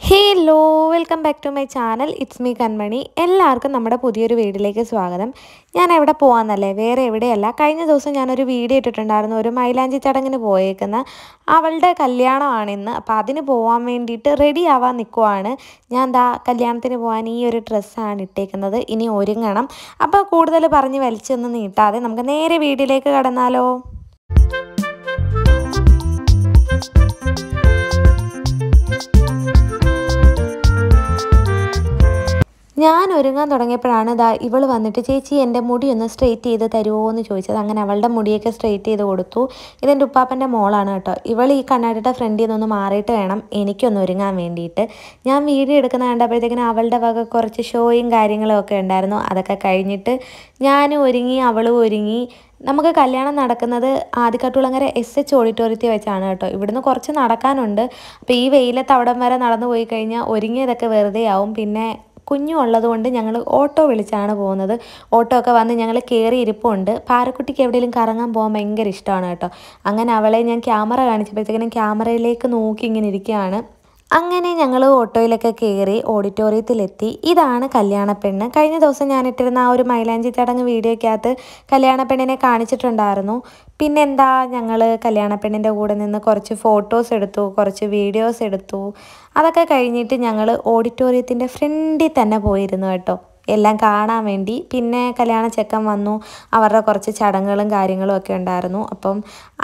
Hello welcome back to my channel. It's me Kanmani. എല്ലാവർക്കും നമ്മുടെ പുതിയൊരു വീഡിയോയിലേക്ക് സ്വാഗതം. ഞാൻ എവിടെ പോകാമെന്നല്ലേ, വേറെ എവിടെയല്ല. കഴിഞ്ഞ ദിവസം ഞാനൊരു വീഡിയോ ഇട്ടിട്ടുണ്ടായിരുന്നു, ഒരു മൈലാഞ്ചി ചടങ്ങിന് പോയേക്കുന്ന അവളുടെ കല്യാണമാണ് ഇന്ന്. അപ്പോൾ അതിന് പോകാൻ വേണ്ടിയിട്ട് റെഡി ആവാൻ നിൽക്കുവാണ്. ഞാൻ കല്യാണത്തിന് പോകാൻ ഈ ഒരു ഡ്രസ്സാണ് ഇട്ടേക്കുന്നത്. ഇനി ഒരുങ്ങണം. അപ്പോൾ കൂടുതൽ പറഞ്ഞ് വലിച്ചൊന്നും നീട്ടാതെ നമുക്ക് നേരെ വീഡിയോയിലേക്ക് കടന്നാലോ. ഞാൻ ഒരുങ്ങാൻ തുടങ്ങിയപ്പോഴാണ് ഇവൾ വന്നിട്ട് ചേച്ചി എൻ്റെ മുടി ഒന്ന് സ്ട്രെയിറ്റ് ചെയ്ത് തരുമോ എന്ന് ചോദിച്ചത്. അങ്ങനെ അവളുടെ മുടിയൊക്കെ സ്ട്രെയിറ്റ് ചെയ്ത് കൊടുത്തു. ഇതെൻ്റെ ഉപ്പാപ്പൻ്റെ മോളാണ് കേട്ടോ. ഇവൾ ഈ കണ്ണാടിയുടെ ഫ്രണ്ടിൽ നിന്നൊന്ന് മാറിയിട്ട് വേണം എനിക്കൊന്ന് ഒരുങ്ങാൻ വേണ്ടിയിട്ട്. ഞാൻ വീഡിയോ എടുക്കുന്ന കണ്ടപ്പോഴത്തേക്കിനും അവളുടെ വക കുറച്ച് ഷോയും കാര്യങ്ങളും ഒക്കെ ഉണ്ടായിരുന്നു. അതൊക്കെ കഴിഞ്ഞിട്ട് ഞാനും ഒരുങ്ങി, അവളും ഒരുങ്ങി. നമുക്ക് കല്യാണം നടക്കുന്നത് ആദിക്കാട്ടുകുളങ്ങര SH ഓഡിറ്റോറിയത്തിൽ വെച്ചാണ് കേട്ടോ. ഇവിടുന്ന് കുറച്ച് നടക്കാനുണ്ട്. അപ്പോൾ ഈ വെയിലത്ത് അവിടം വരെ നടന്നു പോയി കഴിഞ്ഞാൽ ഒരുങ്ങിയതൊക്കെ വെറുതെ ആവും. പിന്നെ കുഞ്ഞും ഉള്ളതുകൊണ്ട് ഞങ്ങൾ ഓട്ടോ വിളിച്ചാണ് പോകുന്നത്. ഓട്ടോ ഒക്കെ വന്ന് ഞങ്ങൾ കയറി ഇരിപ്പുണ്ട്. പാറക്കുട്ടിക്ക് എവിടെയെങ്കിലും കറങ്ങാൻ പോകാൻ ഭയങ്കര ഇഷ്ടമാണ് കേട്ടോ. അങ്ങനെ അവളെ ഞാൻ ക്യാമറ കാണിച്ചപ്പോഴത്തേക്കിനും ക്യാമറയിലേക്ക് നോക്കി ഇങ്ങനെ ഇരിക്കുകയാണ്. അങ്ങനെ ഞങ്ങൾ ഓട്ടോയിലൊക്കെ കയറി ഓഡിറ്റോറിയത്തിലെത്തി. ഇതാണ് കല്യാണപ്പെണ്ണ്. കഴിഞ്ഞ ദിവസം ഞാനിട്ടിരുന്ന ആ ഒരു മൈലാഞ്ചി ചടങ്ങ് വീഡിയോയ്ക്കകത്ത് കല്യാണപ്പെണ്ണിനെ കാണിച്ചിട്ടുണ്ടായിരുന്നു. പിന്നെന്താ, ഞങ്ങൾ കല്യാണപ്പെണ്ണിൻ്റെ കൂടെ നിന്ന് കുറച്ച് ഫോട്ടോസ് എടുത്തു, കുറച്ച് വീഡിയോസ് എടുത്തു. അതൊക്കെ കഴിഞ്ഞിട്ട് ഞങ്ങൾ ഓഡിറ്റോറിയത്തിൻ്റെ ഫ്രണ്ടിൽ തന്നെ പോയിരുന്നു കേട്ടോ, എല്ലാം കാണാൻ വേണ്ടി. പിന്നെ കല്യാണ ചെക്കൻ വന്നു, അവരുടെ കുറച്ച് ചടങ്ങുകളും കാര്യങ്ങളും ഒക്കെ ഉണ്ടായിരുന്നു. അപ്പം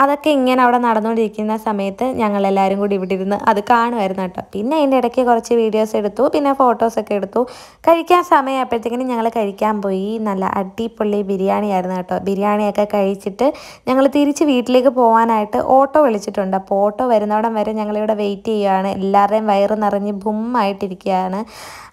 അതൊക്കെ ഇങ്ങനെ അവിടെ നടന്നുകൊണ്ടിരിക്കുന്ന സമയത്ത് ഞങ്ങളെല്ലാവരും കൂടി ഇവിടെ ഇരുന്ന് അത് കാണുമായിരുന്നു കേട്ടോ. പിന്നെ അതിൻ്റെ ഇടയ്ക്ക് കുറച്ച് വീഡിയോസ് എടുത്തു, പിന്നെ ഫോട്ടോസൊക്കെ എടുത്തു. കഴിക്കാൻ സമയമായപ്പോഴത്തേക്കിനും ഞങ്ങൾ കഴിക്കാൻ പോയി. നല്ല അടിപൊളി ബിരിയാണി ആയിരുന്നു കേട്ടോ. ബിരിയാണിയൊക്കെ കഴിച്ചിട്ട് ഞങ്ങൾ തിരിച്ച് വീട്ടിലേക്ക് പോകാനായിട്ട് ഓട്ടോ വിളിച്ചിട്ടുണ്ട്. അപ്പോൾ ഓട്ടോ വരുന്നവിടം വരെ ഞങ്ങളിവിടെ വെയിറ്റ് ചെയ്യുകയാണ്. എല്ലാവരുടെയും വയറ് നിറഞ്ഞ് ബുമ്മായിട്ടിരിക്കുകയാണ്.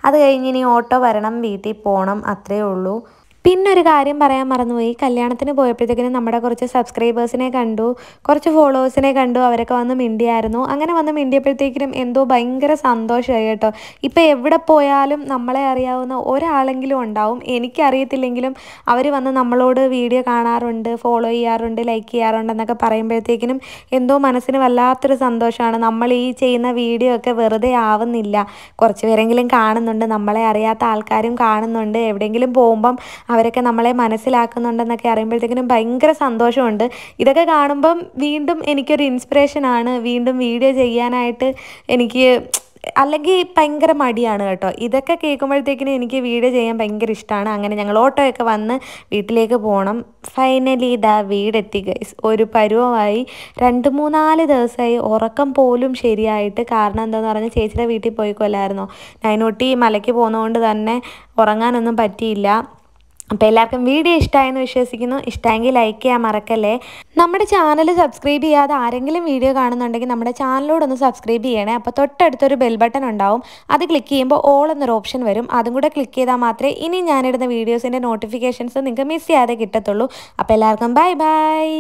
അത് കഴിഞ്ഞ് ഇനി ഓട്ടോ വരണം, വീട്ടിൽ പോകണം, അത്രയേ ഉള്ളൂ. പിന്നെ ഒരു കാര്യം പറയാൻ മറന്നുപോയി. കല്യാണത്തിന് പോയപ്പോഴത്തേക്കിനും നമ്മുടെ കുറച്ച് സബ്സ്ക്രൈബേഴ്സിനെ കണ്ടു, കുറച്ച് ഫോളോവേഴ്സിനെ കണ്ടു. അവരൊക്കെ വന്ന് മിണ്ടിയായിരുന്നു. അങ്ങനെ വന്ന് മിണ്ടിയപ്പോഴത്തേക്കിനും എന്തോ ഭയങ്കര സന്തോഷമായി കേട്ടോ. ഇപ്പോൾ എവിടെ പോയാലും നമ്മളെ അറിയാവുന്ന ഒരാളെങ്കിലും ഉണ്ടാവും. എനിക്കറിയത്തില്ലെങ്കിലും അവർ വന്ന് നമ്മളോട് വീഡിയോ കാണാറുണ്ട്, ഫോളോ ചെയ്യാറുണ്ട്, ലൈക്ക് ചെയ്യാറുണ്ടെന്നൊക്കെ പറയുമ്പോഴത്തേക്കിനും എന്തോ മനസ്സിന് വല്ലാത്തൊരു സന്തോഷമാണ്. നമ്മൾ ഈ ചെയ്യുന്ന വീഡിയോ ഒക്കെ വെറുതെ ആവുന്നില്ല. കുറച്ച് പേരെങ്കിലും കാണുന്നുണ്ട്, നമ്മളെ അറിയാത്ത ആൾക്കാരും കാണുന്നുണ്ട്. എവിടെയെങ്കിലും പോകുമ്പം അവരൊക്കെ നമ്മളെ മനസ്സിലാക്കുന്നുണ്ടെന്നൊക്കെ അറിയുമ്പോഴത്തേക്കിനും ഭയങ്കര സന്തോഷമുണ്ട്. ഇതൊക്കെ കാണുമ്പം വീണ്ടും എനിക്കൊരു ഇൻസ്പിറേഷനാണ് വീണ്ടും വീഡിയോ ചെയ്യാനായിട്ട്. അല്ലെങ്കിൽ ഭയങ്കര മടിയാണ് കേട്ടോ. ഇതൊക്കെ കേൾക്കുമ്പോഴത്തേക്കിനും എനിക്ക് വീഡിയോ ചെയ്യാൻ ഭയങ്കര ഇഷ്ടമാണ്. അങ്ങനെ ഞങ്ങൾ ഓട്ടോയൊക്കെ വന്ന് വീട്ടിലേക്ക് പോകണം. ഫൈനലി വീടെത്തി ഗൈസ്. ഒരു പരുവമായി. 2-3-4 ദിവസമായി ഉറക്കം പോലും ശരിയായിട്ട്. കാരണം എന്താണെന്ന് പറഞ്ഞാൽ ചേച്ചിയുടെ വീട്ടിൽ പോയിക്കൊല്ലായിരുന്നോ. നൈനൂട്ടി മലയ്ക്ക് പോകുന്നതുകൊണ്ട് തന്നെ ഉറങ്ങാനൊന്നും പറ്റിയില്ല. അപ്പോൾ എല്ലാവർക്കും വീഡിയോ ഇഷ്ടമായെന്ന് വിശ്വസിക്കുന്നു. ഇഷ്ടമെങ്കിൽ ലൈക്ക് ചെയ്യാൻ മറക്കല്ലേ. നമ്മുടെ ചാനൽ സബ്സ്ക്രൈബ് ചെയ്യാതെ ആരെങ്കിലും വീഡിയോ കാണുന്നുണ്ടെങ്കിൽ നമ്മുടെ ചാനലോടൊന്ന് സബ്സ്ക്രൈബ് ചെയ്യണേ. അപ്പോൾ തൊട്ടടുത്തൊരു ബെൽ ബട്ടൺ ഉണ്ടാവും. അത് ക്ലിക്ക് ചെയ്യുമ്പോൾ ഓൾ എന്നൊരു ഓപ്ഷൻ വരും. അതും കൂടെ ക്ലിക്ക് ചെയ്താൽ മാത്രമേ ഇനി ഞാനിടുന്ന വീഡിയോസിൻ്റെ നോട്ടിഫിക്കേഷൻസ് നിങ്ങൾക്ക് മിസ് ചെയ്യാതെ കിട്ടത്തുള്ളൂ. അപ്പോൾ എല്ലാവർക്കും ബൈ ബൈ.